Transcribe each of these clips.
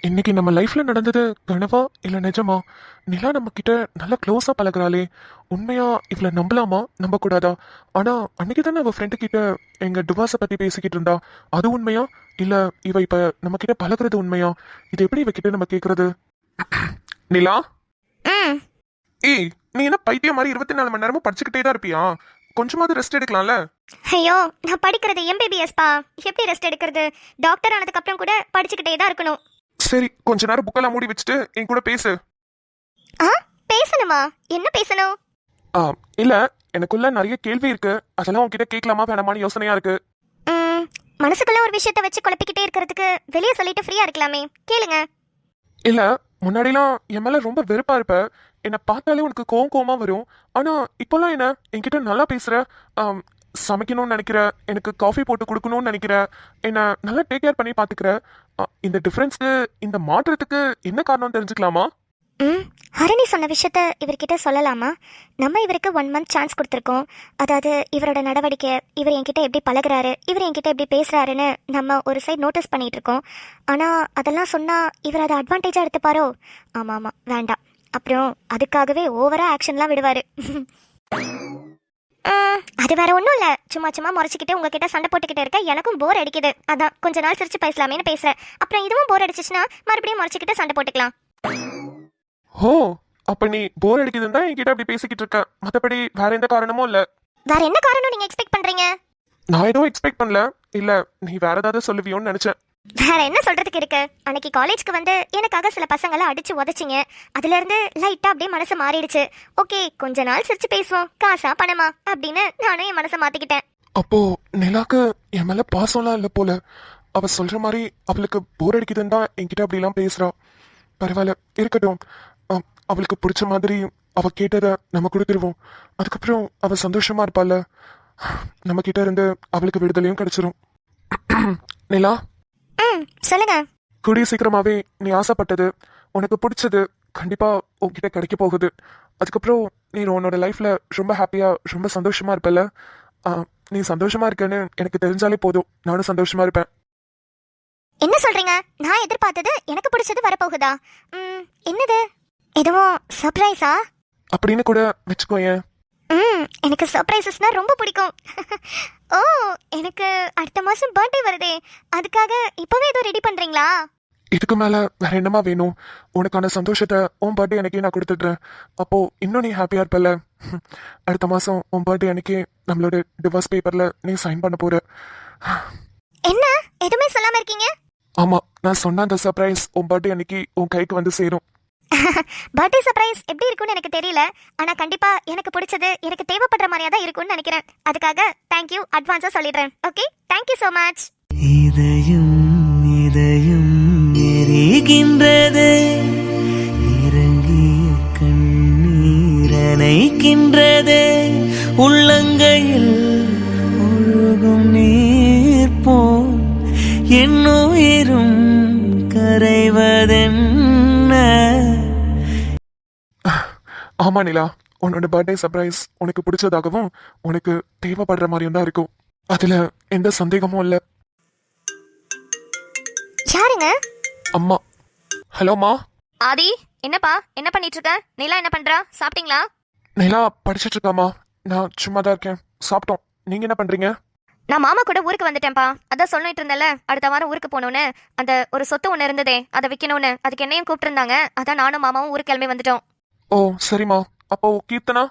இன்னைக்கு நம்ம லைஃப்ல நடந்தது கனவா இல்ல நிஜமா? நிலா நம்ம கிட்ட நல்லா க்ளோஸா பழகுறாளே, உண்மையா இவள நம்பலாமா நம்ப கூடாதா? ஆனா அன்னைக்கு தானே அவ ஃப்ரெண்டு கிட்ட எங்க டிவோர்ஸ பத்தி பேசிக்கிட்டு இருந்தா. அது உண்மையா இல்ல இவ இப்ப நம்ம கிட்ட பழகுறது உண்மையா? இது எப்படி இவ கிட்ட நம்ம கேக்குறது? நிலா, ம். ஏய், நீ என்ன பைத்தியம் மாதிரி 24 மணி நேரமும் படிச்சுக்கிட்டே தான் இருப்பியா? கொஞ்சமாவது ரெஸ்ட் எடுக்கலாம்ல? ஐயோ, நான் படிக்கிறது எம்பிபிஎஸ் பா. எப்படி ரெஸ்ட் எடுக்கிறது? டாக்டர் ஆனதுக்கு அப்புறம் கூட படிச்சுக்கிட்டே தான் இருக்கணும். சரி, கொஞ்ச நேரம் புக்கெல்லாம் மூடி வச்சுட்டு என் கூட பேசு. ஆ, பேசணுமா? என்ன பேசணும்? ஆ, இல்ல, எனக்குள்ள நிறைய கேள்வி இருக்கு. அதெல்லாம் உன்கிட்ட கேட்கலாமா வேணாமான்னு யோசனையா இருக்கு. ம், மனசுக்குள்ள ஒரு விஷயத்தை வச்சு குழப்பிக்கிட்டே இருக்கிறதுக்கு வெளியே சொல்லிட்டு ஃப்ரீயா இருக்கலாமே. கேளுங்க. இல்ல, முன்னாடிலாம் என் மேல ரொம்ப வெறுப்பா இருப்ப. என்னை பார்த்தாலே உனக்கு கோவம் கோவமா வரும். ஆனா இப்போல்லாம் என்ன என்கிட்ட நல்லா பேசுற. ஆம், சமைக்கணும்னு நினைக்கிற, எனக்கு காஃபி போட்டு கொடுக்கணும்னு நினைக்கிற, என்ன நல்லா டேக் கேர் பண்ணி பாத்துக்கிற. இந்த டிஃபரன்ஸ்க்கு, இந்த மாற்றத்துக்கு என்ன காரணம் தெரிஞ்சுக்கலாமா? ம், ஹரிணி சொன்ன விஷயத்த இவர்கிட்ட சொல்லலாமா? நம்ம இவருக்கு 1 மந்த் சான்ஸ் கொடுத்துருக்கோம். அதாவது இவரோட நடவடிக்கை, இவர் என்கிட்ட எப்படி பழகுறாரு, இவர் என்கிட்ட எப்படி பேசுறாருன்னு நம்ம ஒரு சைடு நோட்டீஸ் பண்ணிட்டு இருக்கோம். ஆனால் அதெல்லாம் சொன்னால் இவர் அதை அட்வான்டேஜாக எடுத்துப்பாரோ? ஆமாம் ஆமாம், வேண்டாம். அப்புறம் அதுக்காகவே ஓவராக ஆக்ஷன்லாம் விடுவார். அது வேற ஒன்றும் இல்லை. சும்மா சும்மா முறைச்சிக்கிட்டு உங்ககிட்ட சண்டை போட்டுக்கிட்டு இருக்க எனக்கும் போர் அடிக்குது. அதான் கொஞ்ச நாள் சிரிச்சு பேசலாமேன்னு பேசுகிறேன். அப்புறம் இதுவும் போர் அடிச்சிச்சுன்னா மறுபடியும் முறைச்சிக்கிட்டு சண்டை போட்டுக்கலாம். ஓ, அப்ப நீ போர் அடிக்குதுன்னு தான் என்கிட்ட அப்படி பேசிக்கிட்டு இருக்க. மத்தபடி வேற எந்த காரணமும் இல்ல. வேற என்ன காரணம் நீங்க எக்ஸ்பெக்ட் பண்றீங்க? நான் எதுவும் எக்ஸ்பெக்ட் பண்ணல. இல்ல, நீ வேற ஏதாவது சொல்லுவியோன்னு நினைச்சேன். வேற என்ன சொல்றதுக்கு இருக்கு? அன்னைக்கு காலேஜ்க்கு வந்து எனக்காக சில பசங்களை அடிச்சு உதச்சிங்க. அதுல இருந்து லைட்டா அப்படியே மனசு மாறிடுச்சு. ஓகே, கொஞ்ச நாள் சிரிச்சு பேசுவோம், காசா பணமா அப்படின்னு நானும் என் மனசை மாத்திக்கிட்டேன். அப்போ நிலாக்கு என் மேல பாசம்லாம் இல்ல போல. அவ சொல்ற மாதிரி அவளுக்கு போர் அடிக்குதுன்னு தான் என்கிட்ட அப்படிலாம் பேசுறா. பரவாயில்ல, இருக்கட்டும். அவளுக்கு பிடிச்ச மாதிரி அவ கேட்டதை நம்ம கொடுத்துருவோம். அதுக்கப்புறம் அவ சந்தோஷமா இருப்பாள்ல. நம்ம கிட்ட இருந்து அவளுக்கு விடுதலையும் கிடைச்சிரும். நிலா, ம், சொல்லுங்க. கூடிய சீக்கிரமாவே நீ ஆசைப்பட்டது, உனக்கு பிடிச்சது கண்டிப்பா உன்கிட்ட கிடைக்க போகுது. அதுக்கப்புறம் நீ உன்னோட லைஃப்ல ரொம்ப ஹாப்பியா ரொம்ப சந்தோஷமா இருப்பல. நீ சந்தோஷமா இருக்கேன்னு எனக்கு தெரிஞ்சாலே போதும், நானும் சந்தோஷமா இருப்பேன். என்ன சொல்றீங்க? நான் எதிர்பார்த்தது எனக்கு பிடிச்சது வரப்போகுதா? என்னது? எதுவும் சர்ப்ரைஸா? அப்படின்னு கூட வச்சுக்கோயேன். எனக்கு சர்ப்ரைசஸ்னா ரொம்ப பிடிக்கும். ஓ, எனக்கு அடுத்த மாசம் பர்த்டே வருதே. அதுக்காக இப்பவே ஏதோ ரெடி பண்றீங்களா? இதுக்கு மேல வேற என்னமா வேணும்? உனக்கான சந்தோஷத்தை உன் பர்த்டே அன்னைக்கே நான் கொடுத்துட்றேன். அப்போ இன்னும் நீ ஹாப்பியா இருப்பல. அடுத்த மாசம் உன் பர்த்டே அன்னைக்கு நம்மளோட டிவோர்ஸ் பேப்பர்ல நீ சைன் பண்ண போற. என்ன எதுவுமே சொல்லாம இருக்கீங்க? ஆமா, நான் சொன்ன அந்த சர்ப்ரைஸ் உன் பர்த்டே அன்னைக்கு உன் கைக்கு வந்து சேரும். பர்த்டே சர்ப்ரைஸ் எப்படி இருக்கும்னு எனக்கு தெரியல. ஆனா கண்டிப்பா எனக்கு பிடிச்சது எனக்கு தேவைப்படுற மாதிரியா தான் இருக்கும்னு நினைக்கிறேன். அதுக்காக தேங்க்யூ அட்வான்ஸா சொல்லிடுறேன். Okay, thank you so much. இதயம் இதயம் எரிகின்றது, இறங்கிய கண்ணீர் அணைக்கின்றது, உள்ளங்கையில் ஒழுகும் நீர் போல் என் உயிரும் கரைவதென்ன. ஆமா நிலா, உன்னோட பர்த்டே சர்ப்ரைஸ் உனக்கு பிடிச்சதாகவும் உனக்கு தேவைப்படுற மாதிரியும் தான் இருக்கும். அதுல எந்த சந்தேகமும் இல்ல. யாருங்க? அம்மா. ஹலோமா. ஆதி, என்னப்பா என்ன பண்ணிட்டு இருக்க? நிலா என்ன பண்றா? சாப்பிட்டீங்களா? நிலா படிச்சிட்டு இருக்காமா. நான் சும்மா தான் இருக்கேன். சாப்பிட்டோம். நீங்க என்ன பண்றீங்க? நான் மாமா கூட ஊருக்கு வந்துட்டேன்ப்பா. அதான் சொல்லிட்டு இருந்தேன்ல, அடுத்த வாரம் ஊருக்கு போகணும்னு. அந்த ஒரு சொத்து ஒன்று இருந்ததே, அதை விற்கணும்னு. அதுக்கு என்னையும் கூப்பிட்டு இருந்தாங்க. அதான் நானும் மாமாவும் ஊருக்கு கிளம்பி வந்துட்டோம். ஓ சரிம்மா. அப்போ கீர்த்தனா?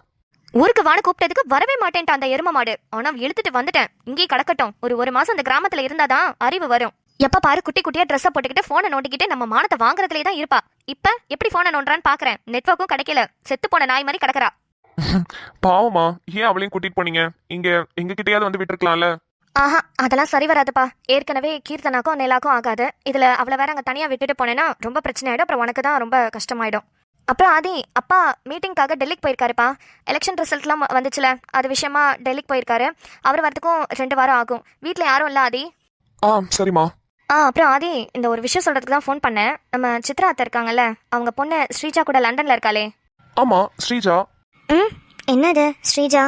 ஊருக்கு வான்னு கூப்பிட்டதுக்கு வரவே மாட்டேன்ட்டான் அந்த எரும மாடு. ஆனா இழுத்துட்டு வந்துட்டேன். இங்கேயே கிடக்கட்டும். ஒரு மாசம் அந்த கிராமத்துல இருந்தாதான் அறிவு வரும். எப்ப பாரு குட்டி குட்டியா ட்ரெஸ்ஸை போட்டுக்கிட்டு போனை நோண்டிக்கிட்டு நம்ம மானத்தை வாங்குறதுலே தான் இருப்பா. இப்ப எப்படி போனை நோண்டான்னு பாக்குறேன். நெட்வொர்க்கும் கிடைக்கல. செத்து போன நாய் மாதிரி கிடக்குறா. பாவமா, ஏன் அவளையும் கூட்டிட்டு போனீங்க? இங்க எங்க கிட்டயாவது வந்து விட்டுருக்கலாம்ல. ஆஹா, அதெல்லாம் சரி வராதுப்பா. ஏற்கனவே கீர்த்தனாக்கும் நிலாக்கும் ஆகாது. இதுல அவளை வேற அங்க தனியா விட்டுட்டு போனேன்னா ரொம்ப பிரச்சனை ஆயிடும். அப்புறம் உனக்கு தான் ரொம்ப கஷ்டமாயிடும். அப்புறம் ஆதி, அப்பா மீட்டிங்காக டெல்லிக்கு போயிருக்காருப்பா. எலெக்ஷன் ரிசல்ட்லாம் வந்துச்சுல, அது விஷயமா டெல்லிக்கு போயிருக்காரு. அவர் வரதுக்கும் 2 வாரம் ஆகும். வீட்டில் யாரும் இல்லை ஆதி. சரிம்மா. அப்புறம் ஆதி, இந்த ஒரு விஷயம் சொல்றதுக்கு தான் ஃபோன் பண்ணேன். நம்ம சித்ரா அத்தை இருக்காங்கல்ல, அவங்க பொண்ணு ஸ்ரீஜா கூட லண்டன்ல இருக்காளே. ஆமா, ஸ்ரீஜா. என்னது ஸ்ரீஜா?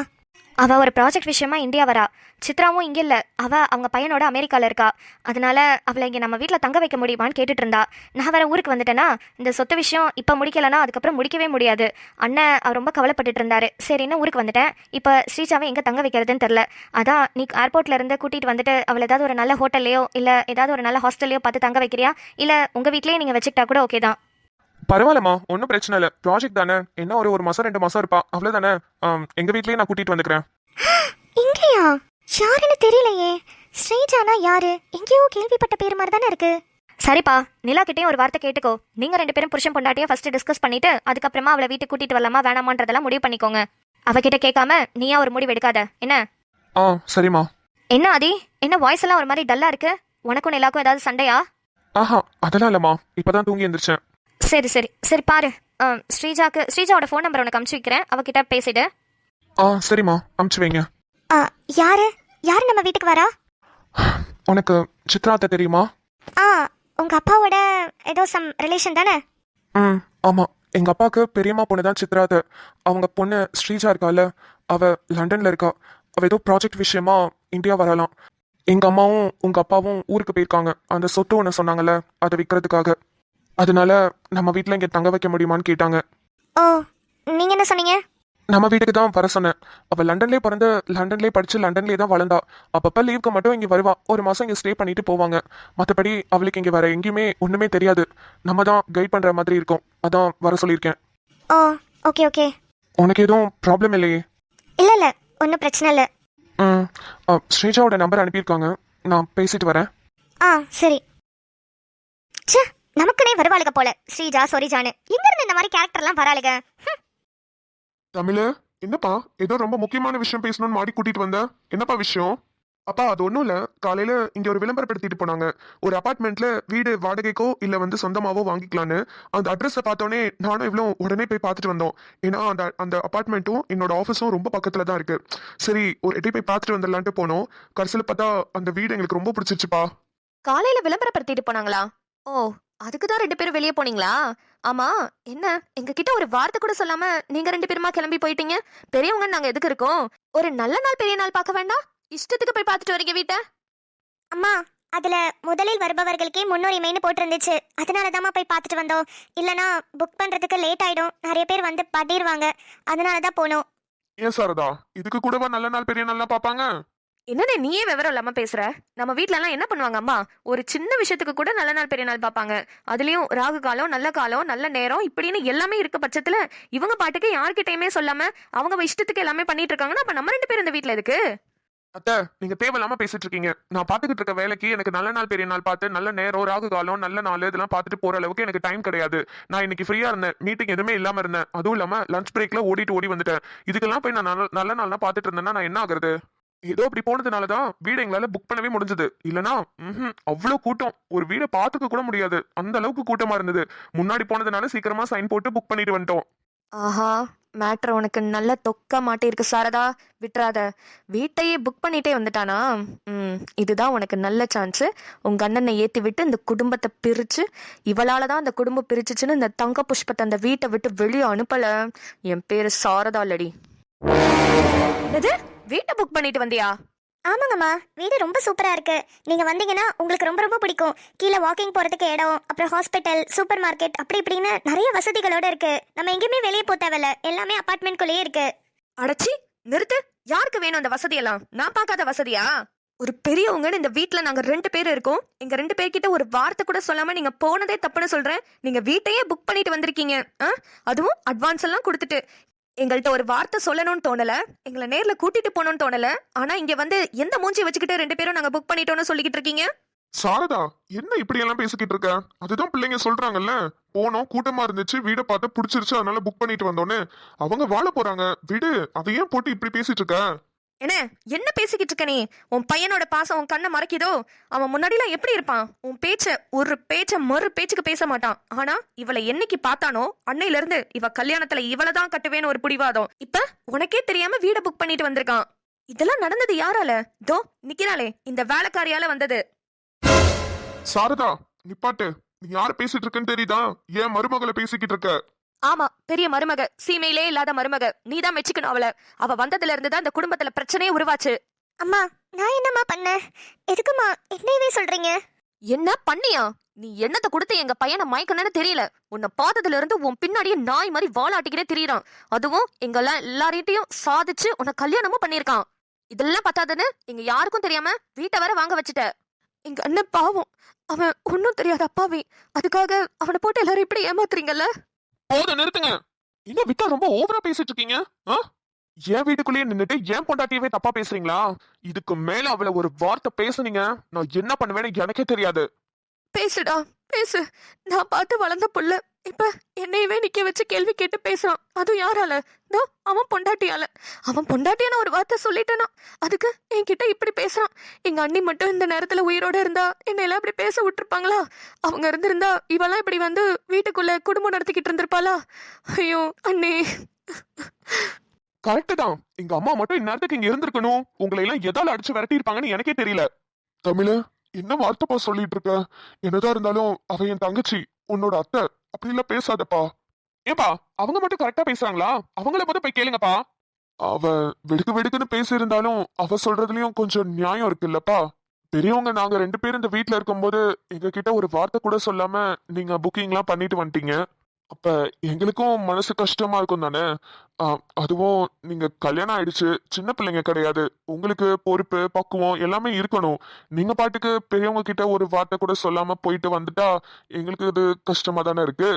அவள் ஒரு ப்ராஜெக்ட் விஷயமா இந்தியா வரா. சித்ராவும் இங்கே இல்லை, அவள் அவங்க பையனோட அமெரிக்காவில் இருக்கா. அதனால அவளை இங்கே நம்ம வீட்டில் தங்க வைக்க முடியுமான்னு கேட்டுட்டு இருந்தா. நான் வேற ஊருக்கு வந்துட்டேன்னா இந்த சொத்து விஷயம் இப்போ முடிக்கலைன்னா அதுக்கப்புறம் முடிக்கவே முடியாது. அண்ணன் அவர் ரொம்ப கவலைப்பட்டுட்டு இருந்தாரு. சரின்னு ஊருக்கு வந்துட்டேன். இப்போ ஸ்ரீஜாவை எங்கே தங்க வைக்கிறதுன்னு தெரில. அதான் நீ ஏர்போர்ட்ல இருந்து கூட்டிகிட்டு வந்துட்டு அவள் ஏதாவது ஒரு நல்ல ஹோட்டல்லையோ இல்லை ஏதாவது ஒரு நல்ல ஹாஸ்டல்லையோ பார்த்து தங்க வைக்கிறியா, இல்லை உங்கள் வீட்லேயே நீங்கள் வச்சுக்கிட்டா கூட ஓகே தான். பரவாயில்லம்மா, ஒன்றும் பிரச்சனை இல்லை. ப்ராஜெக்ட் தானே, என்ன ஒரு மாசம் 2 மாசம் இருப்பா, அவ்வளோதானே. எங்க வீட்லயே நான் கூட்டிட்டு வந்துக்கிறேன். இங்கேயா? யாருன்னு தெரியலையே. ஸ்ரீஜானா யாரு? எங்கேயோ கேள்விப்பட்ட பேர் மாதிரி தானே இருக்கு. சரிப்பா, நிலா கிட்டேயும் ஒரு வார்த்தை கேட்டுக்கோ. நீங்க 2 பேரும் புருஷன் பொண்டாட்டியை ஃபர்ஸ்ட் டிஸ்கஸ் பண்ணிட்டு அதுக்கப்புறமா அவளை வீட்டுக்கு கூட்டிட்டு வரலாமா வேணாமான்றதெல்லாம் முடிவு பண்ணிக்கோங்க. அவகிட்ட கேட்காம நீயா ஒரு முடிவு எடுக்காத என்ன? சரிம்மா. என்ன ஆதி, என்ன வாய்ஸ் எல்லாம் ஒரு மாதிரி டல்லா இருக்கு? உனக்கும் நிலாக்கும் ஏதாவது சண்டையா? ஆஹா, அதெல்லாம் இல்லம்மா, இப்பதான் தூங்கி எந்திரிச்சேன். சரி சரி சரி பாரு. ஸ்ரீஜாவோட ஃபோன் நம்பர் உனக்கு அனுப்பிச்சு வைக்கிறேன், அவகிட்ட பேசிடு. சரிம்மா, அமுச்சு வைங்க. யாரு யாரு நம்ம வீட்டுக்கு வரா? உனக்கு சித்ராத்தை தெரியுமா? உங்க அப்பாவோட ஏதோ சம் ரிலேஷன் தானே? ஆமா, எங்க அப்பாவுக்கு பெரியம்மா பொண்ணு தான் சித்ராத்தை. அவங்க பொண்ணு ஸ்ரீஜா இருக்கால, அவ லண்டன்ல இருக்கா. அவ ஏதோ ப்ராஜெக்ட் விஷயமா இந்தியா வரலாம். எங்க அம்மாவும் உங்க அப்பாவும் ஊருக்கு போயிருக்காங்க, அந்த சொத்து ஒன்று சொன்னாங்கல்ல, அதை விற்கிறதுக்காக. அதனால நம்ம வீட்டில் இங்கே தங்க வைக்க முடியுமான்னு கேட்டாங்க. ஓ, நீங்க என்ன சொன்னீங்க? நம்ம வீட்டுக்கு தான் வர சொன்னேன். அவள் லண்டன்லேயே பிறந்து லண்டன்லேயே படித்து லண்டன்லேயே தான் வளர்ந்தா. அப்பப்போ லீவுக்கு மட்டும் இங்கே வருவா, ஒரு மாதம் இங்கே ஸ்டே பண்ணிட்டு போவாங்க. மற்றபடி அவளுக்கு இங்கே வர எங்கேயுமே ஒன்றுமே தெரியாது. நம்ம தான் கைட் பண்ணுற மாதிரி இருக்கும், அதான் வர சொல்லியிருக்கேன். ஓ, ஓகே ஓகே. உனக்கு எதுவும் ப்ராப்ளம் இல்லையே? இல்லை இல்லை, ஒன்றும் பிரச்சனை இல்லை. ஸ்ரீஜாவோட நம்பர் அனுப்பியிருக்காங்க, நான் பேசிட்டு வரேன். சரி. ச்சே, நமக்குனே வருவாளுக போல ஸ்ரீஜா சொரிஜானு. எங்கிருந்து இந்த மாதிரி கேரக்டர்லாம் வராளுக? தமிழ், என்னப்பா ஏதோ ரொம்ப முக்கியமான விஷயம் பேசணும்னு மாடி கூட்டிட்டு வந்த, என்னப்பா விஷயம்? அப்பா, அது ஒன்றும் இல்லை. காலையில் இங்கே ஒரு விளம்பரப்படுத்திட்டு போனாங்க. ஒரு அப்பார்ட்மெண்ட்டில் வீடு வாடகைக்கோ இல்லை சொந்தமாகவோ வாங்கிக்கலான்னு. அந்த அட்ரஸை பார்த்தோன்னே நானும் இவ்வளோ உடனே போய் பார்த்துட்டு வந்தோம். ஏன்னா அந்த அப்பார்ட்மெண்ட்டும் என்னோட ஆஃபீஸும் ரொம்ப பக்கத்தில் தான் இருக்குது. சரி, ஒரு எட்டி போய் பார்த்துட்டு வந்துடலான்ட்டு போனோம். கடைசியில் பார்த்தா அந்த வீடு எங்களுக்கு ரொம்ப பிடிச்சிருச்சுப்பா. காலையில விளம்பரப்படுத்திட்டு போனாங்களா? ஓ, அதுக்கு தான் 2 பேரும் வெளியே போனீங்களா? ஆமா, என்ன எங்க கிட்ட ஒரு வார்த்தை கூட சொல்லாம நீங்க 2 பேருமா கிளம்பி போயிட்டீங்க? பெரியவங்க நாங்க எதுக்கு இருக்கோம்? ஒரு நல்ல நாள் பெரிய நாள் பார்க்க வேண்டாம்? இஷ்டத்துக்கு போய் பார்த்துட்டு வரீங்க வீட்டை. அம்மா, அதுல முதலில் வருபவர்களுக்கே முன்னுரிமைன்னு போட்டிருந்துச்சு, அதனாலதாம்மா போய் பார்த்துட்டு வந்தோம். இல்லனா புக் பண்றதுக்கு லேட் ஆயிடும், நிறைய பேர் வந்து பட்டிடுவாங்க, அதனாலதான் போனோம். ஏன் சாரதா, இதுக்கு கூடவா நல்ல நாள் பெரிய நாள்லாம் பார்ப்பாங்க? என்னன்னு நீயே விவரம் இல்லாம பேசுற? நம்ம வீட்ல எல்லாம் என்ன பண்ணுவாங்க அம்மா? ஒரு சின்ன விஷயத்துக்கு கூட நல்ல நாள் பெரிய நாள் பார்ப்பாங்க. அதுலயும் ராகு காலம், நல்ல நேரம் இப்படின்னு எல்லாமே இருக்க பட்சத்துல இவங்க பாட்டுக்கு யார்கிட்டயுமே சொல்லாம அவங்க இஷ்டத்துக்கு எல்லாமே பண்ணிட்டு இருக்காங்கன்னா அப்ப நம்ம 2 பேரும் இந்த வீட்ல எதுக்கு? அத்தை, நீங்க தேவையில்லாம பேசிட்டு இருக்கீங்க. நான் பாத்துக்கிட்டு இருக்க வேலைக்கு எனக்கு நல்ல நாள் பெரிய நாள் பார்த்து நல்ல நேரம் ராகு காலம் நல்ல நாள் இதெல்லாம் பார்த்துட்டு போற அளவுக்கு எனக்கு டைம் கிடையாது. நான் இன்னைக்கு ஃப்ரீயா இருந்தேன், மீட்டிங் எதுவுமே இல்லாம இருந்தேன். அதுவும் இல்லாம லஞ்ச் பிரேக்ல ஓடி வந்துட்டேன். இதுக்கெல்லாம் போய் நான் நல்ல நாள்லாம் பார்த்துட்டு இருந்தேன்னா நான் என்ன ஆகுறது? ஏதோ அப்படி போனதுனாலதான் வீடு எங்களால புக் பண்ணவே முடிஞ்சது. இல்லனா அவ்வளவு கூட்டம், ஒரு வீடை பார்த்துக்க கூட முடியாது, அந்த அளவுக்கு கூட்டமா இருந்தது. முன்னாடி போனதுனால சீக்கிரமா சைன் போட்டு புக் பண்ணிட்டு வந்துட்டோம். ஆஹா, மேட்ரு உனக்கு நல்ல தொக்க மாட்டிருக்கு சாரதா. விட்டுறாத, வீட்டையே புக் பண்ணிட்டே வந்துட்டானா? இதுதான் உனக்கு நல்ல சான்ஸ். உங்க அண்ணனை ஏத்தி விட்டு இந்த குடும்பத்தை பிரிச்சு, இவளாலதான் அந்த குடும்பம் பிரிச்சுச்சுன்னு இந்த தங்க புஷ்பத்தை அந்த வீட்டை விட்டு வெளியே அனுப்பல. என் பேரு சாரதா இல்லடி. என்னது, வீட்டை புக் பண்ணிட்டு வந்தியா? ஆமாங்கம்மா, வீடு ரொம்ப சூப்பரா இருக்கு. நீங்க வந்தீங்கன்னா உங்களுக்கு ரொம்ப ரொம்ப பிடிக்கும். கீழே வாக்கிங் போறதுக்கு இடம், அப்புறம் ஹாஸ்பிட்டல், சூப்பர் மார்க்கெட் அப்படி இப்படின்னு நிறைய வசதிகளோட இருக்கு. நம்ம எங்கேயுமே வெளியே போக தேவையில்ல, எல்லாமே அபார்ட்மெண்ட்குள்ளேயே இருக்கு. அடச்சி, நிறுத்து. யாருக்கு வேணும் அந்த வசதியெல்லாம்? நான் பார்க்காத வசதியா? ஒரு பெரியவங்கன்னு இந்த வீட்ல நாங்க 2 பேர் இருக்கோம். எங்க 2 பேர்கிட்ட ஒரு வார்த்தை கூட சொல்லாம நீங்க போனதே தப்புன்னு சொல்றேன். நீங்க வீட்டையே புக் பண்ணிட்டு வந்திருக்கீங்க, அதுவும் அட்வான்ஸ் எல்லாம் கொடுத்துட்டு. எங்கள்கிட்ட ஒரு வார்த்தை சொல்லணும்னு தோணல, எங்களை நேர்ல கூட்டிட்டு போகணும்னு தோணல. ஆனா இங்க வந்து எந்த மூஞ்சி வச்சுக்கிட்டு 2 பேரும் நாங்க புக் பண்ணிட்டோம்னு சொல்லிக்கிட்டு இருக்கீங்க? சாரதா, என்ன இப்படி எல்லாம் பேசிக்கிட்டு இருக்க? அதுதான் பிள்ளைங்க சொல்றாங்கல்ல, போனோம் கூட்டமா இருந்துச்சு, வீடை பார்த்து பிடிச்சிருச்சு, அதனால புக் பண்ணிட்டு வந்தோன்னு. அவங்க வாழ போறாங்க, விடு. அதையும் போட்டு இப்படி பேசிட்டு இருக்க? என்ன பேசிக்கிட்டு இருக்க நீ? உன் பையனோட பாசம் உன் கண்ணை மறைக்குதோ? அவன் முன்னாடிலாம் எப்படி இருப்பான்? உன் ஒரு பேச்ச மறு பேச்சுக்கு பேச மாட்டான். ஆனா இவளை என்னைக்கு பார்த்தானோ அன்னையில இருந்து இவ கல்யாணத்துல இவளதான் கட்டுவேன்னு ஒரு பிடிவாதம். இப்ப உனக்கே தெரியாம வீட புக் பண்ணிட்டு வந்திருக்கான். இதெல்லாம் நடந்தது யாரால? தோ நிக்கிறாளே, இந்த வேலைக்காரியால வந்தது. சாரதா, நிப்பாட்டு. நீ யார பேசிட்டு இருக்கன்னு தெரியுதா? ஏன் மருமகளை பேசிக்கிட்டு இருக்க? ஆமா, பெரிய மருமக, சீமையிலே இல்லாத மருமக. நீதான் மெச்சுக்கணும் அவளை. அவ வந்ததுல இருந்துதான் இந்த குடும்பத்துல பிரச்சனையே உருவாச்சு. அம்மா, நான் என்னம்மா பண்ணேன்? எதுக்குமா என்னையவே சொல்றீங்க? என்ன பண்ணியா? நீ என்னத்தை கொடுத்து எங்க பையனை மயக்கணும்னு தெரியல. உன்னை பார்த்ததுல இருந்து உன் பின்னாடியே நாய் மாதிரி வாலாட்டிக்கிட்டே திரியறான். அதுவும் எங்கெல்லாம் எல்லார்கிட்டயும் சாதிச்சு உன்னை கல்யாணமும் பண்ணிருக்கான். இதெல்லாம் பத்தாதுன்னு எங்க யாருக்கும் தெரியாம வீட்டை வர வாங்க வச்சுட்ட. எங்க அண்ணன் பாவம், அவன் ஒன்னும் தெரியாத அப்பாவி. அதுக்காக அவனை போட்டு எல்லாரும் இப்படி ஏமாத்துறீங்கல்ல? போதும், நிறுத்துங்க. என்ன விட்டா ரொம்ப ஓவரா பேசிட்டு இருக்கீங்க? என் வீட்டுக்குள்ளேயே நின்னுட்டு என் பொண்டாட்டியவே தப்பா பேசுறீங்களா? இதுக்கு மேல அவளை ஒரு வார்த்தை பேசுனீங்க, நான் என்ன பண்ணுவேன்னு எனக்கே தெரியாது. பேசுடா, பேசு. நான் பார்த்து வளர்ந்த புள்ள இப்ப என்னையவே நிக்க வச்சு கேள்வி கேட்டு பேசுறான். அதுவும் யாரால? அவன் பொண்டாட்டியால. அவன் பொண்டாட்டியான ஒரு வார்த்தை சொல்லிட்டேனா அதுக்கு என்கிட்ட இப்படி பேசுறான். எங்க அண்ணி மட்டும் இந்த நேரத்துல உயிரோட இருந்தா என்னை எல்லாம் இப்படி பேச விட்டுருப்பாங்களா? அவங்க இருந்திருந்தா இவெல்லாம் இப்படி வந்து வீட்டுக்குள்ள குடும்பம் நடத்திக்கிட்டு இருந்திருப்பாளா? ஐயோ அண்ணே. கரெக்ட் தான். எங்க அம்மா மட்டும் இந்நேரத்துக்கு இங்க இருந்திருக்கணும். உங்களை எல்லாம் எதால அடிச்சு விரட்டி இருப்பாங்கன்னு எனக்கே தெரியல. தமிழ், என்ன வார்த்தைப்பா சொல்லிட்டு இருக்க? என்னதான் இருந்தாலும் அவ என் தங்கச்சி, உன்னோட அத்தை. அப்படி எல்லாம் பேசாதப்பா. ஏப்பா, அவங்க மட்டும் கரெக்டா பேசுறாங்களா? அவங்கள மட்டும் போய் கேளுங்கப்பா. அவ வெடுக்கு வெடுக்குன்னு பேசியிருந்தாலும் அவ சொல்றதுலயும் கொஞ்சம் நியாயம் இருக்குல்லப்பா. பெரியவங்க நாங்க 2 பேரும் இந்த வீட்டுல இருக்கும்போது எங்க கிட்ட ஒரு வார்த்தை கூட சொல்லாம நீங்க புக்கிங் எல்லாம் பண்ணிட்டு வந்துட்டீங்க. அப்ப எங்களுக்கும் மனசு கஷ்டமா இருக்கும் தானே. அதுவும் நீங்க கல்யாணம் ஆயிடுச்சு, சின்ன பிள்ளைங்க கிடையாது. உங்களுக்கு பொறுப்பு பக்குவம் எல்லாமே இருக்கணும். நீங்க பாட்டுக்கு பெரியவங்க கிட்ட ஒரு வார்த்தை கூட சொல்லாம போயிட்டு வந்துட்டா எங்களுக்கு இது கஷ்டமா தானே இருக்கு.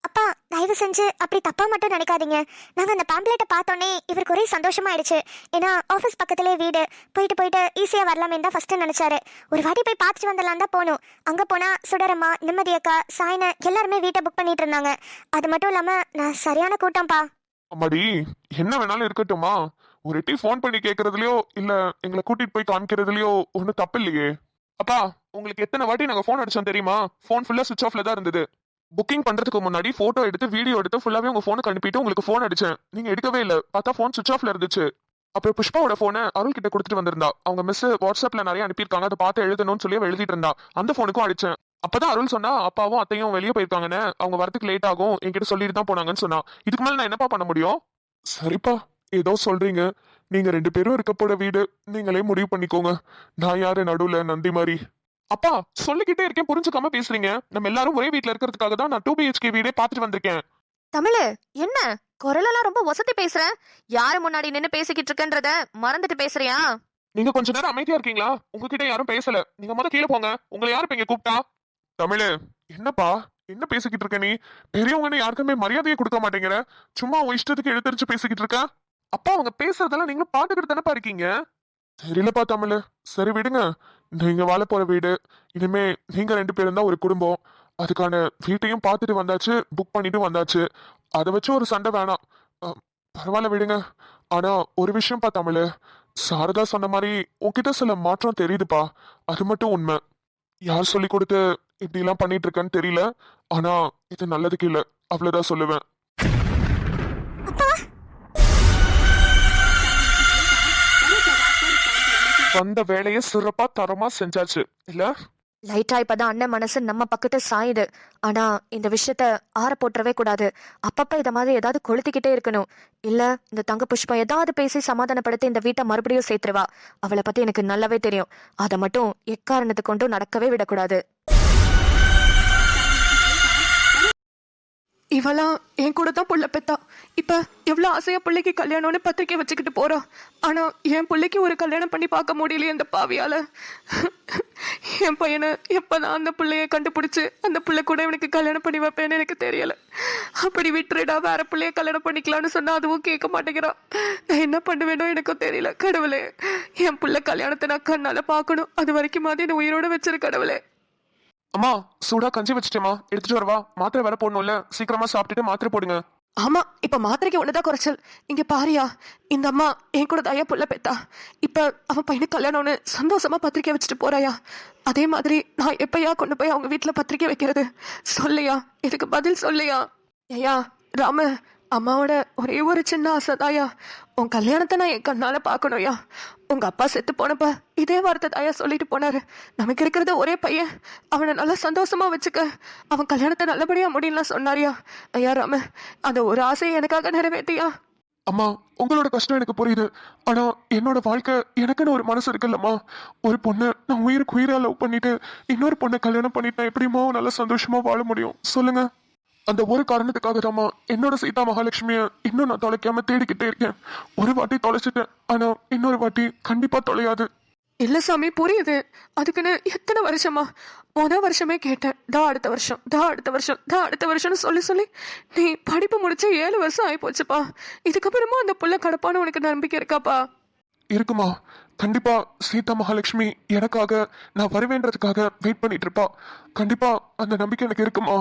அப்பா, தயவு செஞ்சு அப்படி தப்பா மட்டும் நினைக்காதீங்க. நாங்க அந்த பேம்ப்ளெட்டை பார்த்தோன்னே இவருக்கு ஒரே சந்தோஷமாயிடுச்சு. ஏன்னா ஆஃபீஸ் பக்கத்திலே வீடு, போயிட்டு ஈஸியா வரலாமே தான் ஃபர்ஸ்ட் நினைச்சாரு. ஒரு வாட்டி போய் பார்த்துட்டு வந்துடலாம் தான் போகணும். அங்க போனா சுடரம்மா, நிம்மதி அக்கா, சாய்ன எல்லாருமே வீட்டை புக் பண்ணிட்டு இருந்தாங்க. அது மட்டும் இல்லாம நான் சரியான கூட்டம்ப்பா. அம்மாடி, என்ன வேணாலும் இருக்கட்டுமா. ஒரு எட்டி ஃபோன் பண்ணி கேட்கறதுலயோ இல்ல எங்களை கூட்டிட்டு போய் காமிக்கிறதுலயோ ஒன்னும் தப்பு இல்லையே. அப்பா, உங்களுக்கு எத்தனை வாட்டி நாங்க ஃபோன் அடிச்சோம் தெரியுமா? ஃபோன் ஃபுல்லா சுவிச் ஆஃப்ல தான் இருந்தது. புக்கிங் பண்றதுக்கு முன்னாடி போட்டோ எடுத்து வீடியோ எடுத்து ஃபுல்லாவே உங்க போனுக்கு அனுப்பிட்டு உங்களுக்கு ஃபோன் அடிச்சேன். நீங்க எடுக்கவே இல்ல. பார்த்தா ஃபோன் சுவிச் ஆஃப்ல இருந்துச்சு. அப்புறம் புஷ்பாவோட போனை அருள் கிட்ட கொடுத்துட்டு வந்திருந்தா. அவங்க மிஸ் வாட்ஸ்அப்ல நிறைய அனுப்பியிருக்காங்க, அதை பார்த்து எழுதணும்னு சொல்லி எழுதிட்டு இருந்தா. அந்த போனுக்கும் அடிச்சேன். அப்பதான் அருள் சொன்னா அப்பாவும் அத்தையும் வெளியே போயிருக்காங்கன்னு, அவங்க வரதுக்கு லேட் ஆகும், என்கிட்ட சொல்லிட்டு தான் போனாங்கன்னு சொன்னா. இதுக்கு மேல நான் என்னப்பா பண்ண முடியும்? சரிப்பா, ஏதோ சொல்றீங்க. நீங்க 2 பேரும் இருக்க போற வீடு, நீங்களே முடிவு பண்ணிக்கோங்க. நான் யாரு நடுவுல நந்தி மாதிரி? அப்பா, சொல்லிக்கிட்டே இருக்கேன், புரிஞ்சுக்காம பேசுறீங்க. நம்ம எல்லாரும் ஒரே வீட்ல இருக்கிறதுக்காக தான் நான் 2 BHK வீடே பார்த்துட்டு வந்திருக்கேன். தமிழு, என்ன குரலெல்லாம் ரொம்ப வசதி பேசுற? யாரு முன்னாடி நின்னு பேசிக்கிட்டு இருக்கன்றத மறந்துட்டு பேசுறியா? நீங்க கொஞ்ச நேரம் அமைதியா இருக்கீங்களா? உங்ககிட்ட யாரும் பேசல. நீங்க முத கீழே போங்க. உங்களை யாரு இப்ப இங்க கூப்பிட்டா? தமிழு, என்னப்பா என்ன பேசிக்கிட்டு இருக்க நீ? பெரியவங்கன்னு யாருக்குமே மரியாதையை கொடுக்க மாட்டேங்கிற. சும்மா உன் இஷ்டத்துக்கு எடுத்துரிச்சு பேசிக்கிட்டு இருக்க. அப்பா, அவங்க பேசுறதெல்லாம் நீங்களும் பாத்துக்கிட்டு தானப்பா இருக்கீங்க. தெரியலப்பா தமிழ், சரி விடுங்க. நீங்க வாழ போற வீடு, இனிமே நீங்க 2 பேரும் தான் ஒரு குடும்பம். அதுக்கான வீட்டையும் பார்த்துட்டு வந்தாச்சு, புக் பண்ணிட்டு வந்தாச்சு. அதை வச்சு ஒரு சண்டை வேணாம். பரவாயில்ல விடுங்க. ஆனா ஒரு விஷயம் பா தமிழ், சாரதா சொன்ன மாதிரி உன்கிட்ட சில மாற்றம் தெரியுதுப்பா. அது மட்டும் உண்மை. யார் சொல்லி கொடுத்து இப்படி எல்லாம் பண்ணிட்டு இருக்கேன்னு தெரியல. ஆனா இது நல்லதுக்கு இல்ல, அவ்வளவுதான் சொல்லுவேன். வந்த வேலையை சிறப்பா தரமா செஞ்சாச்சு இல்ல? லைட்டா இப்பதான் அண்ணன் மனசு நம்ம பக்கத்து சாயுது. ஆனா இந்த விஷயத்த ஆற போட்டுறவே கூடாது. அப்பப்ப இத மாதிரி ஏதாவது கொளுத்திக்கிட்டே இருக்கணும். இல்ல இந்த தங்க புஷ்பா ஏதாவது பேசி சமாதானப்படுத்தி இந்த வீட்டை மறுபடியும் சேர்த்துருவா. அவளை பத்தி எனக்கு நல்லாவே தெரியும். அதை மட்டும் எக்காரணத்தை கொண்டும் நடக்கவே விடக்கூடாது. இவெல்லாம் என் கூட தான் புள்ள பெத்தா. இப்ப எவ்வளவு ஆசையா பிள்ளைக்கு கல்யாணம்னு பத்திரிக்கை வச்சுக்கிட்டு போறா. ஆனா என் பிள்ளைக்கு ஒரு கல்யாணம் பண்ணி பார்க்க முடியலையே அந்த பாவியால. என் பையனை எப்பதான் அந்த பிள்ளைய கண்டுபிடிச்சு அந்த பிள்ளை கூட எனக்கு கல்யாணம் பண்ணி வைப்பேன்னு எனக்கு தெரியல. அப்படி விட்டுருடா, வேற பிள்ளைய கல்யாணம் பண்ணிக்கலாம்னு சொன்னா அதுவும் கேட்க மாட்டேங்கிறான். நான் என்ன பண்ணுவேனோ எனக்கும் தெரியல. கடவுளே, என் பிள்ளை கல்யாணத்தை நான் கண்ணால பார்க்கணும். அது வரைக்கும் மாதிரி என்ன உயிரோட வச்சிரு கடவுளே. அம்மா, சூடா கஞ்சி வச்சுட்டேமா, எடுத்துட்டு வரவா? மாத்திரை வேற போடணும்ல, சீக்கிரமா சாப்பிட்டுட்டு மாத்திரை போடுங்க. ஆமா, இப்ப மாத்திரைக்கு ஒண்ணுதான் குறைச்சல். இங்க பாரியா, இந்த அம்மா என் கூட தயா புள்ள பெத்தா. இப்ப அவன் பையனுக்கு கல்யாணம்னு சந்தோஷமா பத்திரிக்கை வச்சுட்டு போறாயா. அதே மாதிரி நான் எப்பயா கொண்டு போய் அவங்க வீட்டுல பத்திரிக்கை வைக்கிறது? சொல்லையா, இதுக்கு பதில் சொல்லையா. ஐயா ராம, அம்மாவோட ஒரே ஒரு சின்ன ஆசைதாயா, உன் கல்யாணத்தை நான் என் கண்ணால பார்க்கணும்யா. உங்க அப்பா செத்து போனப்ப இதே வார்த்தை தாயா சொல்லிட்டு போனாரு. நமக்கு இருக்கிறது ஒரே பையன், அவனை நல்லா சந்தோஷமா வச்சுக்க, அவன் கல்யாணத்தை நல்லபடியா முடியலாம் சொன்னாரியா. ஐயா ராம, அந்த ஒரு ஆசையை எனக்காக நிறைவேற்றியா. அம்மா, உங்களோட கஷ்டம் எனக்கு புரியுது. ஆனா என்னோட வாழ்க்கை எனக்குன்னு ஒரு மனசு இருக்குல்லம்மா. ஒரு பொண்ணு நான் உயிருக்கு உயிரா லவ் பண்ணிட்டு இன்னொரு பொண்ணை கல்யாணம் பண்ணிட்டு நான் எப்படிமா நல்லா சந்தோஷமா வாழ முடியும் சொல்லுங்க? அந்த ஒரு காரணத்துக்காக தாம்மா என்னோட சீதா மகாலட்சுமிய இன்னும் நான் தொலைக்காம தேடிக்கிட்டே இருக்கேன். ஒரு வாட்டி தொலைச்சிட்டேன், ஆனா இன்னொரு வாட்டி கண்டிப்பா தொலையாது. இல்ல சாமி, புரியுது. அதுக்குன்னு எத்தனை வருஷமா வருஷமே கேட்டேன், அடுத்த வருஷம்னு சொல்லி சொல்லி நீ படிப்பு முடிச்சு 7 வருஷம் ஆகி போச்சுப்பா. இதுக்கப்புறமா அந்த புள்ள கடப்பான்னு உனக்கு நம்பிக்கை இருக்காப்பா? இருக்குமா, கண்டிப்பா சீதா மகாலட்சுமி எனக்காக நான் வருவேன்றதுக்காக வெயிட் பண்ணிட்டு இருப்பா. கண்டிப்பா அந்த நம்பிக்கை எனக்கு இருக்குமா.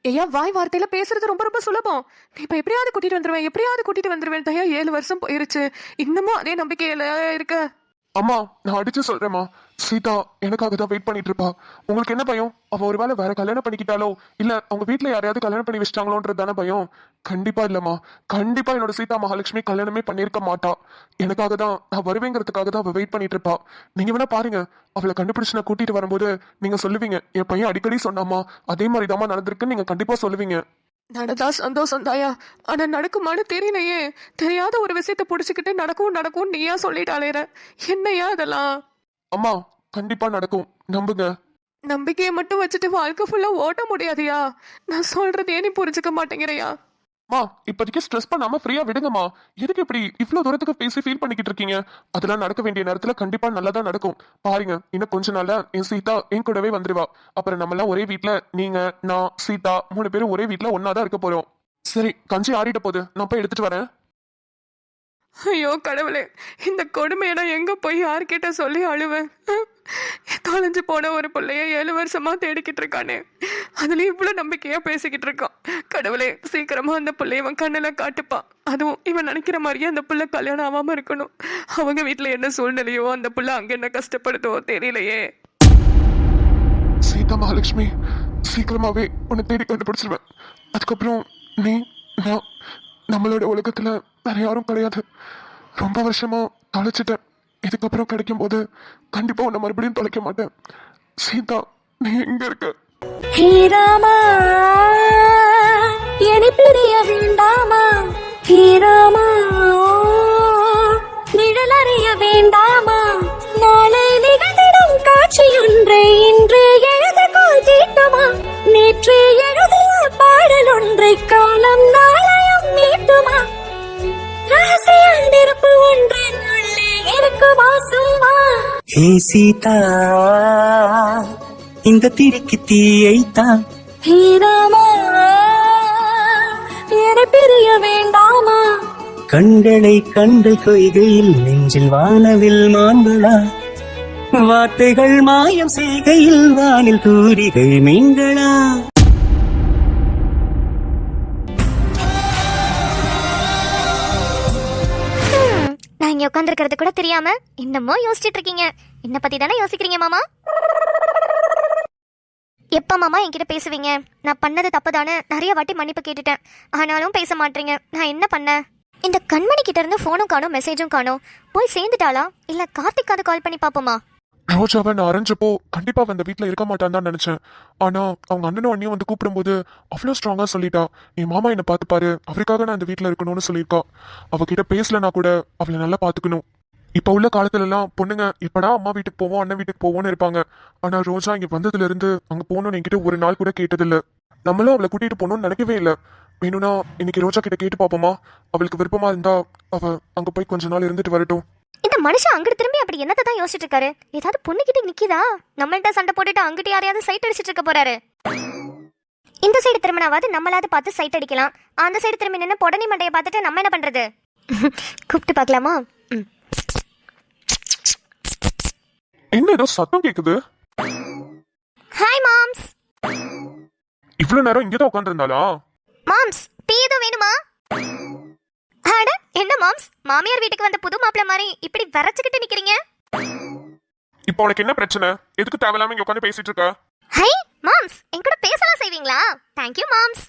ஐயா, வாய் வார்த்தையில பேசுறது ரொம்ப ரொம்ப சுலபம். நீ இப்ப எப்படியாவது கூட்டிட்டு வந்துருவேன் தயா. 7 வருஷம் போயிருச்சு, இன்னமும் அதே நம்பிக்கையில இருக்க? அம்மா, நான் அடிச்சு சொல்றேம்மா, சீதா எனக்காக தான் வெயிட் பண்ணிட்டு இருப்பா. உங்களுக்கு என்ன பயம்? அவ ஒருவேளை வேற கல்யாணம் பண்ணிக்கிட்டாலோ இல்ல அவங்க வீட்டுல யாரையாவது கல்யாணம் பண்ணி வச்சிட்டாங்களோன்றது தானே பயம். கண்டிப்பா இல்லம்மா, கண்டிப்பா என்னோட சீதா மகாலட்சுமி கல்யாணமே பண்ணிருக்க மாட்டா. எனக்காக தான் நான் வருவேங்கிறதுக்காக தான் அவ வெயிட் பண்ணிட்டு இருப்பா. நீங்க வேணா பாருங்க, அவளை கண்டுபிடிச்சு நான் கூட்டிட்டு வரும்போது நீங்க சொல்லுவீங்க, என் பையன் அடிக்கடி சொன்னாமா அதே மாதிரி தாமா நடந்திருக்குன்னு நீங்க கண்டிப்பா சொல்லுவீங்க. நடந்தா சந்தோஷம் தாயா, ஆனா நடக்குமான்னு தெரியலையே. தெரியாத ஒரு விஷயத்த புடிச்சுக்கிட்டு நடக்கும் நீயா சொல்லிட்டாளேற. என்னையா அதெல்லாம்? அம்மா, கண்டிப்பா நடக்கும், நம்புங்க. நம்பிக்கையை மட்டும் வச்சுட்டு வாழ்க்கை ஃபுல்லா ஓட்ட முடியாதுயா. நான் சொல்றதே நீ புரிஞ்சுக்க மாட்டேங்கிறையா. மா, இப்போதைக்கு ஸ்ட்ரெஸ் பண்ணாம ஃப்ரீயா விடுங்கம்மா. எதுக்கு இப்படி இவ்வளவு தூரத்துக்கு பேசி ஃபீல் பண்ணிக்கிட்டு இருக்கீங்க? அதெல்லாம் நடக்க வேண்டிய நேரத்துல கண்டிப்பா நல்லதா நடக்கும். பாருங்க, இன்னும் கொஞ்ச நாள்ல என் சீதா என் கூடவே வந்துருவா. அப்புறம் நம்ம எல்லாம் ஒரே வீட்டுல, நீங்க நான் சீதா 3 பேரும் ஒரே வீட்டுல ஒன்னாதான் இருக்க போறோம். சரி, கஞ்சி ஆறிட்ட போகுது, நான் போய் எடுத்துட்டு வரேன். ஐயோ கடவுளே, இந்த கொடுமையை நான் எங்க போய் யார்கிட்ட சொல்லி அழுவேன்? தொலைஞ்சு போன ஒரு பிள்ளைய 7 வருஷமா தேடிக்கிட்டு இருக்கானே, அதுல இவ்வளவு நம்பிக்கையா பேசிக்கிட்டு இருக்கான். கடவுளே, சீக்கிரமா அந்த பிள்ளைய இவன் கண்ணுல காட்டுப்பான். அதுவும் இவன் நினைக்கிற மாதிரியே அந்த பிள்ளை கல்யாணம் ஆகாம இருக்கணும். அவங்க வீட்டுல என்ன சூழ்நிலையோ, அந்த பிள்ளை அங்க என்ன கஷ்டப்படுதோ தெரியலையே. சீதா மகாலட்சுமி, சீக்கிரமாவே உன்னை தேடி கண்டுபிடிச்சிருவேன். அதுக்கப்புறம் நீ நான் நம்மளோட உலகத்துல வேற யாரும் கிடையாது. ரொம்ப வருஷமா தொலைச்சிட்டேன். இதுக்கப்புறம் கிடைக்கும் போது கண்டிப்பா உன்னை மறுபடியும் தொலைக்க மாட்டேன். சீதா, நீ எங்க இருக்க? ஹீராமா, என்னை பிரிய வேண்டாமா? ஹீராமா, நிழல் அறிய வேண்டாமா? நாளை நிகழ்ந்திடும் காட்சியொன்றை இன்று எழுத கோல் தீட்டுமா? நேற்று எழுதிய பாடல் ஒன்றை காலம் நாளையும் மீட்டுமா? ரகசிய நெருப்பு ஒன்றின் உள்ளே இருக்குமா சும்மா? ஹே சீதா, இந்த திரிக்கு தீயைத்தான். ஹீராமா, என்னை பிரிய வேண்டாமா? கண்களை கண்டு கொய்கையில் நெஞ்சில் வானவில் மான்களா? வார்த்தைகள் மாயம் செய்கையில் வானில் தூரிகை மீன்களா? நான் இங்க உட்காந்துருக்கிறது கூட தெரியாம என்னமோ யோசிச்சுட்டு இருக்கீங்க. என்ன பத்தி தானே யோசிக்கிறீங்க மாமா? எப்ப மாமா என்கிட்ட பேசுவீங்க? நான் பண்ணது தப்பு தானே, நிறைய வாட்டி மன்னிப்பு கேட்டுட்டேன், ஆனாலும் பேச மாட்டீங்க. நான் என்ன பண்ணேன்? இந்த கண்மணி கிட்ட இருந்து போனும் காணோம், மெசேஜும் காணோம். போய் சேர்ந்துட்டாளா இல்ல கார்த்திக்காவது கால் பண்ணி பாப்போமா? ரோஜாவை நான் அரைஞ்சப்போ கண்டிப்பா அவன் அந்த வீட்டுல இருக்க மாட்டான்னு தான் நினைச்சேன். ஆனா அவங்க அண்ணனும் அண்ணியும் வந்து கூப்பிடும்போது அவ்வளோ ஸ்ட்ராங்கா சொல்லிட்டா, என் மாமா என்னை பார்த்து பாரு, அவருக்காக நான் இந்த வீட்டுல இருக்கணும்னு சொல்லியிருக்கா. அவகிட்ட பேசலனா கூட அவளை நல்லா பாத்துக்கணும். இப்ப உள்ள காலத்துல எல்லாம் பொண்ணுங்க எப்படா அம்மா வீட்டுக்கு போவோம் அண்ணன் வீட்டுக்கு போவோம்னு இருப்பாங்க. ஆனா ரோஜா இங்க வந்ததுல இருந்து அங்க போகணும்னு என்கிட்ட ஒரு நாள் கூட கேட்டதில்ல. நம்மளும் அவளை கூட்டிட்டு போகணும்னு நினைக்கவே இல்லை. வேணும்னா இன்னைக்கு ரோஜா கிட்ட கேட்டு பாப்போமா? அவளுக்கு விருப்பமா இருந்தா அவ அங்க போய் கொஞ்ச நாள் இருந்துட்டு வரட்டும். இந்த மனுஷன் அங்கிட்டு திரும்பி அப்படி என்னத்தை தான் யோசிச்சுட்டு இருக்காரு? ஏதாவது பொண்ணுகிட்ட நிக்கிதா? நம்மள்ட்ட சண்டை போட்டுட்டு அங்கிட்ட யாரையாவது சைட் அடிச்சிட்டு இருக்க போறாரு. இந்த சைடு திரும்பினாவது நம்மளாவது பார்த்து சைட் அடிக்கலாம். அந்த சைடு திரும்பி நின்று பொடனி மண்டையை பார்த்துட்டு நம்ம என்ன பண்றது? கூப்பிட்டு பார்க்கலாமா? என்ன ஏதோ சத்தம் கேக்குது? Hi moms. இவ்வளவு நேரம் இங்கதான் உட்காந்துருந்தாளா? மாம்ஸ், டீ ஏதோ வேணுமா? அட என்ன மாம்ஸ், மாமியார் வீட்டுக்கு வந்த புது மாப்பிள்ள மாதிரி இப்படி விரச்சுக்கிட்டு நிக்கிறீங்க? இப்போ உனக்கு என்ன பிரச்சனை? எதுக்கு தேவையில்லாம இங்க உட்காந்து பேசிட்டு இருக்க? ஹை மாம்ஸ், என் கூட பேசலாம் செய்வீங்களா? Thank you moms.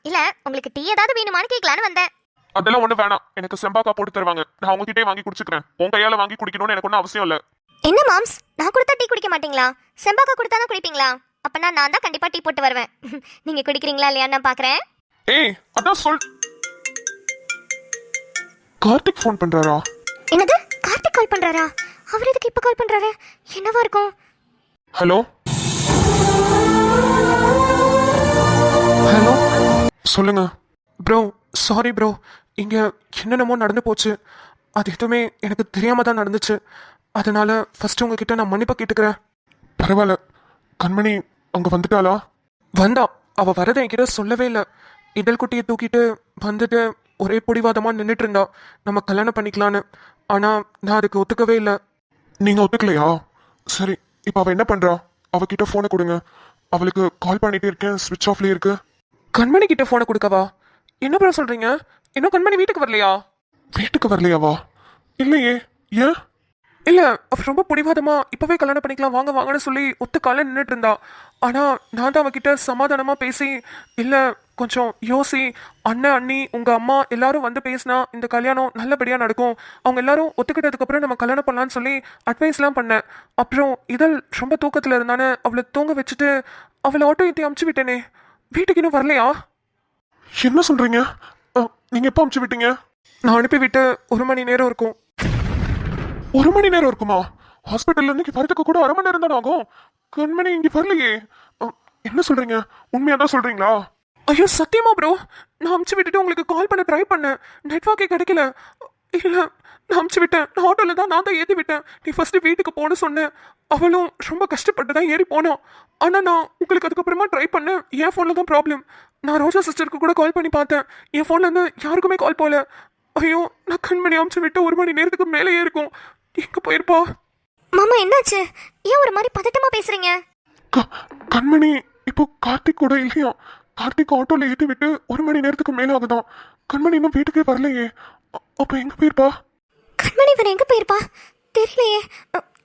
இல்ல உங்களுக்கு டீ ஏதாவது வேணுமான்னு கேட்கலான்னு வந்தேன். அதெல்லாம் ஒண்ணு வேணாம், எனக்கு செம்பாக்கா போட்டு தருவாங்க, நான் உங்ககிட்டயே வாங்கி குடிச்சுக்கிறேன். உங்க கையால வாங்கி குடிக்கணும்னு எனக்கு ஒன்றும் அவசியம் இல்ல. என்ன மாம்ஸ், நான் கொடுத்தா டீ குடிக்க மாட்டீங்களா? செம்பாக்கா கொடுத்தா தான் குடிப்பீங்களா? அப்பனா நான் தான் கண்டிப்பா டீ போட்டு வருவேன். நீங்க குடிக்கிறீங்களா இல்லையான்னு நான் பாக்குறேன். ஏய் அதான் சொல். கார்த்திக் ஃபோன் பண்றாரா? என்னது, கார்த்திக் கால் பண்றாரா? அவர் எதுக்கு இப்ப கால் பண்றாரு? என்னவா இருக்கும்? ஹலோ ஹலோ, சொல்லுங்க ப்ரோ. சாரி ப்ரோ, இங்க என்னென்னமோ நடந்து போச்சு. அது எதுவுமே எனக்கு தெரியாம தான் நடந்துச்சு. அதனால ஃபர்ஸ்ட் உங்ககிட்ட நான் மன்னிப்பா கேட்டுக்கிறேன். பரவாயில்ல. கண்மணி அங்க வந்துட்டாளா? வந்தா. அவ வரதை என்கிட்ட சொல்லவே இல்லை. இதழ் குட்டியை தூக்கிட்டு வந்துட்டு ஒரே பிடிவாதமா நின்றுட்டு இருந்தா, நம்ம கல்யாணம் பண்ணிக்கலான்னு. ஆனா நான் அதுக்கு ஒத்துக்கவே இல்லை. நீங்க ஒத்துக்கலையா? சரி, இப்போ அவ என்ன பண்றா? அவகிட்ட போனை கொடுங்க. அவளுக்கு கால் பண்ணிட்டே இருக்கேன், ஸ்விட்ச் ஆஃப்லயே இருக்கு. கண்மணி கிட்ட போனை கொடுக்கவா? என்ன ப்ரோ சொல்றீங்க? இன்னும் கண்மணி வீட்டுக்கு வரலையா? வீட்டுக்கு வரலையாவா? இல்லையே. ஏன்? இல்ல, அவ ரொம்ப பிடிவாதமா இப்பவே கல்யாணம் பண்ணிக்கலாம் வாங்க வாங்கன்னு சொல்லி ஒத்துக்கால நின்றுட்டு இருந்தா. ஆனா நான் தான் அவகிட்ட சமாதானமா பேசி, இல்ல கொஞ்சம் யோசி, அண்ணன் அண்ணி உங்க அம்மா எல்லாரும் வந்து பேசினா இந்த கல்யாணம் நல்லபடியா நடக்கும், அவங்க எல்லாரும் ஒத்துக்கிட்டதுக்கு அப்புறம் நம்ம கல்யாணம் பண்ணலாம்னு சொல்லி அட்வைஸ்லாம் பண்ணேன். அப்புறம் இதழ் ரொம்ப தூக்கத்துல இருந்தானே, அவளை தூங்க வச்சுட்டு அவளை ஆட்டோ ஏற்றி அமுச்சு விட்டேனே. வீட்டுக்கு இன்னும் வரலையா? என்ன சொல்றீங்க? நீங்க எப்போ அமுச்சு விட்டீங்க? நான் அனுப்பி விட்டு 1 மணி நேரம் இருக்கும். 1 மணி நேரம் இருக்குமா? ஹாஸ்பிட்டல்ல இருந்து வரதுக்கு கூட 1/2 மணி நேரம் தானே ஆகும். கண்மணி இங்க வரலையே. என்ன சொல்றீங்க? உண்மையா தான் சொல்றீங்களா? ஐயோ சத்தியமா ப்ரோ, நான் அமுச்சு விட்டுட்டு உங்களுக்கு கால் பண்ண ட்ரை பண்ணேன், நெட்வொர்க்கே கிடைக்கல. இல்ல, நான் அமுச்சு விட்டேன். நான் ஆட்டோல தான் நான் ஏற்றி விட்டேன். நீ ஃபர்ஸ்ட் வீட்டுக்கு போன சொன்னேன். அவளும் ரொம்ப கஷ்டப்பட்டு தான் ஏறி போனோம். ஆனா நான் உங்களுக்கு அதுக்கப்புறமா ட்ரை பண்ணேன். என் ஃபோன்ல தான் ப்ராப்ளம். நான் ரோஜா சிஸ்டருக்கு கூட கால் பண்ணி பார்த்தேன். என் ஃபோன்ல இருந்து யாருக்குமே கால் போகல. ஐயோ, நான் கண்மணி அமுச்சு விட்டு 1 மணி நேரத்துக்கு மேலேயே இருக்கும். எங்க போயிருப்பா? மாமா என்னாச்சு? ஏன் ஒரு மாதிரி பதட்டமா பேசுறீங்க? கண்மணி இப்போ கார்த்திக் கூட இல்லையா? கார்த்திக் ஆட்டோல ஏற்றி விட்டு 1 மணி நேரத்துக்கு மேலே ஆகுதான். கண்மணி இன்னும் வீட்டுக்கே வரலையே. அப்ப எங்க போயிருப்பா? கண்மணி வேற எங்க போயிருப்பா? தெரியலையே.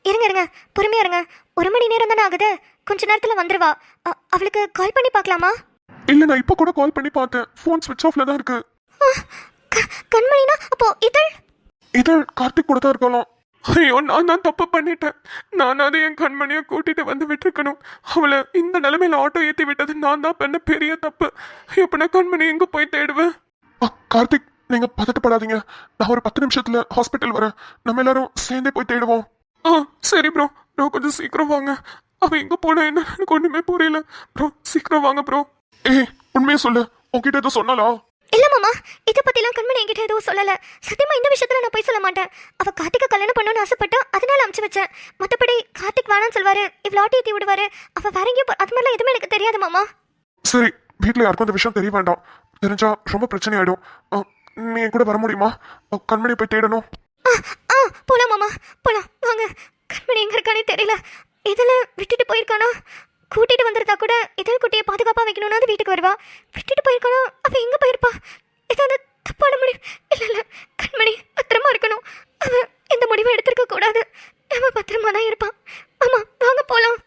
இருங்க இருங்க, பொறுமையா இருங்க. 1 மணி நேரம் தானே ஆகுது, கொஞ்ச நேரத்துல வந்துருவா. அவளுக்கு கால் பண்ணி பார்க்கலாமா? இல்ல, நான் இப்ப கூட கால் பண்ணி பார்த்தேன். போன் ஸ்விட்ச் ஆஃப்ல தான் இருக்கு. கண்மணினா அப்போ இதழ்? இதழ் கார்த்திக் கூட தான் இருக்கலாம். ஐயோ, நான் தான் தப்பு பண்ணிட்டேன். நான் அதை என் கண்மணியை கூட்டிட்டு வந்து விட்டுருக்கணும். அவளை இந்த நிலைமையில ஆட்டோ ஏற்றி விட்டது நான் தான் பண்ண பெரிய தப்பு. இப்ப நான் கண்மணி எங்க போய் தேடுவேன்? கார்த்திக், நீங்க பதட்டப்படாதீங்க. நான் ஒரு 10 நிமிஷத்துல ஹாஸ்பிட்டல் வரேன். நம்ம எல்லாரும் சேர்ந்தே போய் தேடுவோம். சரி ப்ரோ, ப்ரோ கொஞ்சம் சீக்கிரம் வாங்க. அவ எங்க போனா என்ன எனக்கு ஒண்ணுமே புரியல. ப்ரோ சீக்கிரம் வாங்க ப்ரோ. ஏய் உண்மையை சொல்லு, உன்கிட்ட எதுவும் சொன்னாலா? இல்ல மாமா, இதை பத்திலாம் கண்மணி என்கிட்ட எதுவும் சொல்லல. சத்தியமா இந்த விஷயத்துல நான் போய் சொல்ல மாட்டேன். அவ கார்த்திகை கல்யாணம் பண்ணணும்னு ஆசைப்பட்டா, அதனால அமுச்சு வச்சேன். மத்தபடி கார்த்திக் வேணான்னு சொல்வாரு, இவ்வளோ ஆட்டி ஏற்றி விடுவாரு, அவ வேற எங்கேயும் அது மாதிரிலாம் எதுவுமே எனக்கு தெரியாது மாமா. சரி, வீட்டுல யாருக்கும் அந்த விஷயம் தெரிய வேண்டாம். தெரிஞ்சா ரொம்ப பிரச்சனை ஆயிடும். நீ என் கூட வர முடியுமா? கண்மணி போய் தேடணும். போலாம் மாமா, போலாம் வாங்க. கண்மணி எங்க இருக்கானே தெரியல. இதுல விட்டுட்டு போயிருக்கானா? கூட்டிட்டு வந்திருந்தா கூட இதழ் குட்டியை பாதுகாப்பா வைக்கணும்னா அது வீட்டுக்கு வருவா. விட்டுட்டு போயிருக்கானா? அவ எங்க போயிருப்பா? ஏதாவது தப்பான முடிவு? இல்ல கண்மணி பத்திரமா இருக்கணும். அவ இந்த முடிவை எடுத்திருக்க கூடாது. அவ பத்திரமா தான் இருப்பான். ஆமா வாங்க போலாம்.